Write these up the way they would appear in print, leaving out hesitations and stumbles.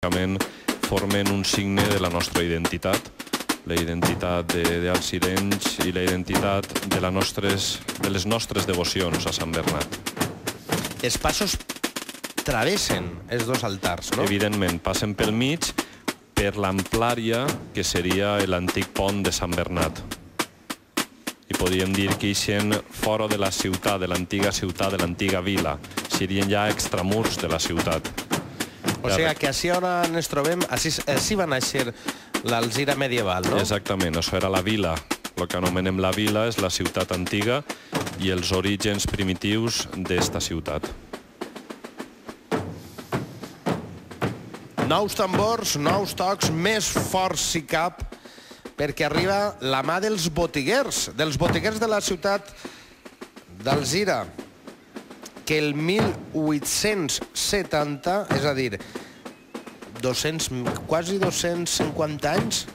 lògicament formen un signe de la nostra identitat, la identitat d'Alcirenys i la identitat de les nostres devocions a Sant Bernat. Els passos travessen els dos altars, no? Evidentment, passen pel mig per l'amplària que seria l'antic pont de Sant Bernat. I podríem dir que ixen fora de la ciutat, de l'antiga ciutat, de l'antiga vila. Serien ja extramurs de la ciutat. O sigui que així on ens trobem, així va néixer l'Alzira medieval, no? Exactament, això era la vila. El que anomenem la vila és la ciutat antiga i els orígens primitius d'esta ciutat. Nous tambors, nous tocs, més forts si cap, perquè arriba la mà dels botiguers de la ciutat d'Alzira, que el 1870, és a dir, quasi 250 anys,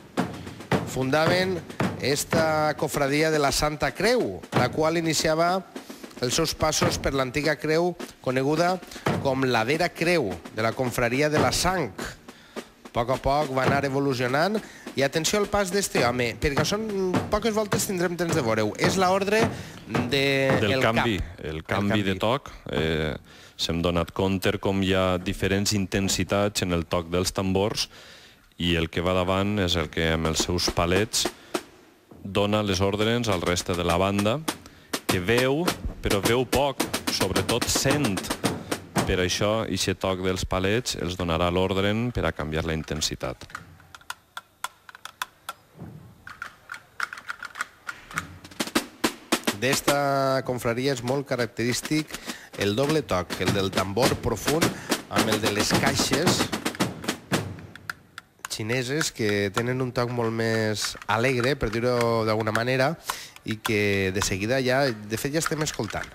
fundaven esta cofradia de la Santa Creu, la qual iniciava els seus passos per l'antiga creu coneguda com la Vera Creu, de la confraria de la Sang. A poc va anar evolucionant. I atenció al pas d'este home, perquè són poques voltes tindrem temps de veure-ho. És l'ordre del canvi. El canvi de toc. S'hem donat compte com hi ha diferents intensitats en el toc dels tambors i el que va davant és el que amb els seus palets dona les ordres al reste de la banda, que veu, però veu poc, sobretot sent. Per això, aquest toc dels palets els donarà l'ordre per a canviar la intensitat. D'esta confraria és molt característic el doble toc, el del tambor profund amb el de les caixes xineses, que tenen un toc molt més alegre, per dir-ho d'alguna manera, i que de seguida ja, de fet ja estem escoltant.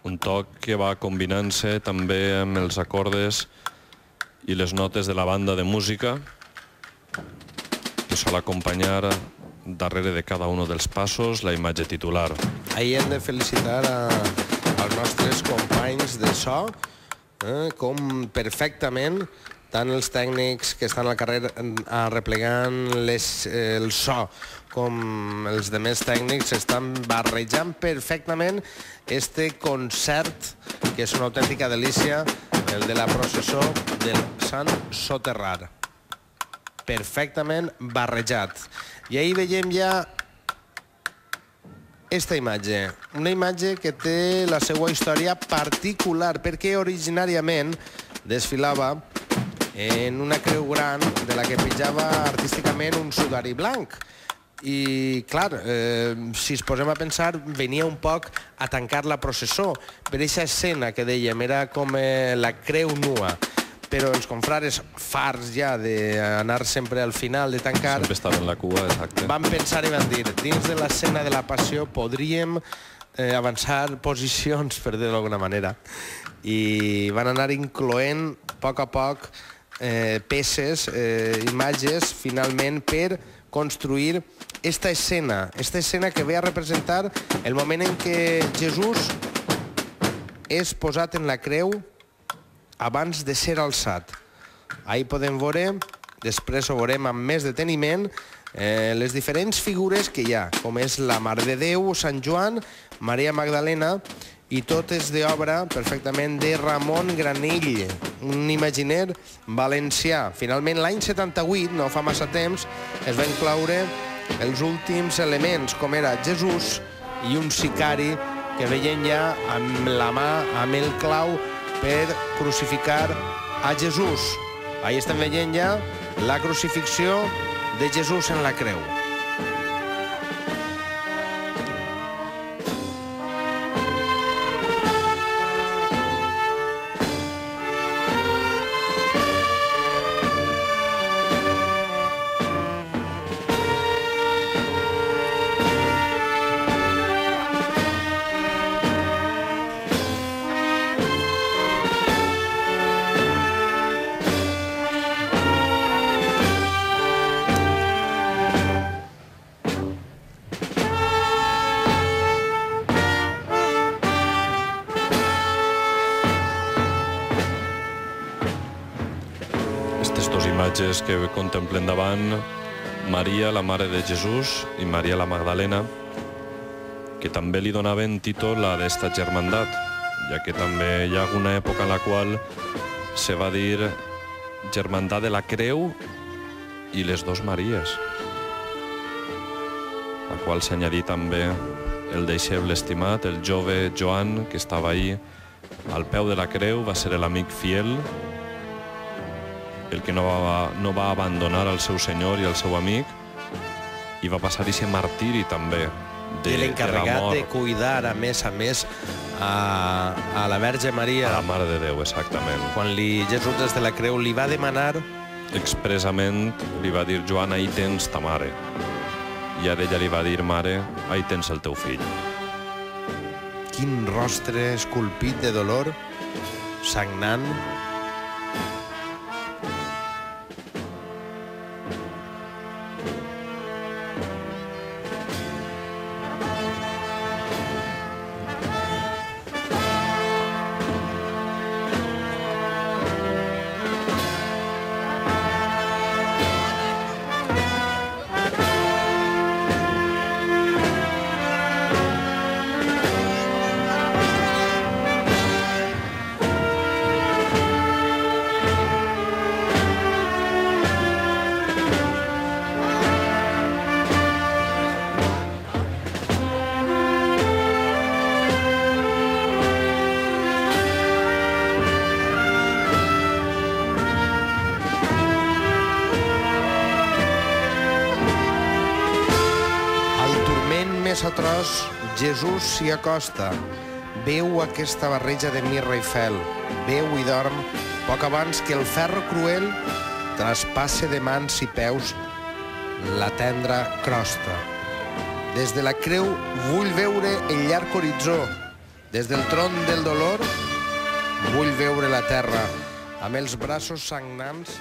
Un toc que va combinant-se també amb els acordes i les notes de la banda de música, que sol acompanyar darrere de cada un dels passos la imatge titular. Ahir hem de felicitar als nostres companys de so, com perfectament, tant els tècnics que estan al carrer arreplegant el so, com els demés tècnics estan barrejant perfectament este concert, que és una autèntica delícia, el de la processó del Sant Soterrar. Perfectament barrejat. I ahir veiem ja esta imatge, una imatge que té la seva història particular, perquè originàriament desfilava en una creu gran de la que pitjava artísticament un sudari blanc. I, clar, si ens posem a pensar, venia un poc a tancar la processó. Per aquesta escena que dèiem, era com la creu nua. Però els confrares, farts ja d'anar sempre al final, de tancar... Sempre estaven en la cua, exacte. Van pensar i van dir, dins de l'escena de la passió podríem avançar posicions, per dir-ho d'alguna manera. I van anar incloent, a poc, peces, imatges, finalment, per construir esta escena que ve a representar el moment en què Jesús és posat en la creu abans de ser alçat. Ahí podem veure, després ho veurem amb més deteniment, les diferents figures que hi ha, com és la Mare de Déu, Sant Joan, Maria Magdalena, i tot és d'obra perfectament de Ramon Granell, un imaginer valencià. Finalment, l'any 78, no fa massa temps, es van incloure els últims elements, com era Jesús i un sicari que veiem ja amb la mà, amb el clau, per crucificar a Jesús. Ahí estem veient ja la crucifixió de Jesús en la creu. Imatges que contemplem davant Maria, la Mare de Jesús, i Maria la Magdalena, que també li donaven títol a d'esta germandat, ja que també hi ha una època en la qual se va dir Germandat de la Creu i les dos Maries, a qual s'añadí també el deixeble estimat, el jove Joan, que estava ahí al peu de la creu, va ser l'amic fiel, el que no va abandonar el seu senyor i el seu amic, i va passar aquest martiri també I l'encarregat de cuidar, a més, a la Verge Maria. A la Mare de Déu, exactament. Quan Jesús des de la creu li va demanar... Expressament li va dir, Joan, ahí tens ta mare. I ara ella li va dir, mare, ahí tens el teu fill. Quin rostre esculpit de dolor, sagnant. Atroç, Jesús s'hi acosta, veu aquesta barreja de mirra i fel, veu i dorm poc abans que el ferro cruel traspasse de mans i peus la tendra crosta. Des de la creu vull veure el llarg horitzó, des del tron del dolor vull veure la terra amb els braços sagnants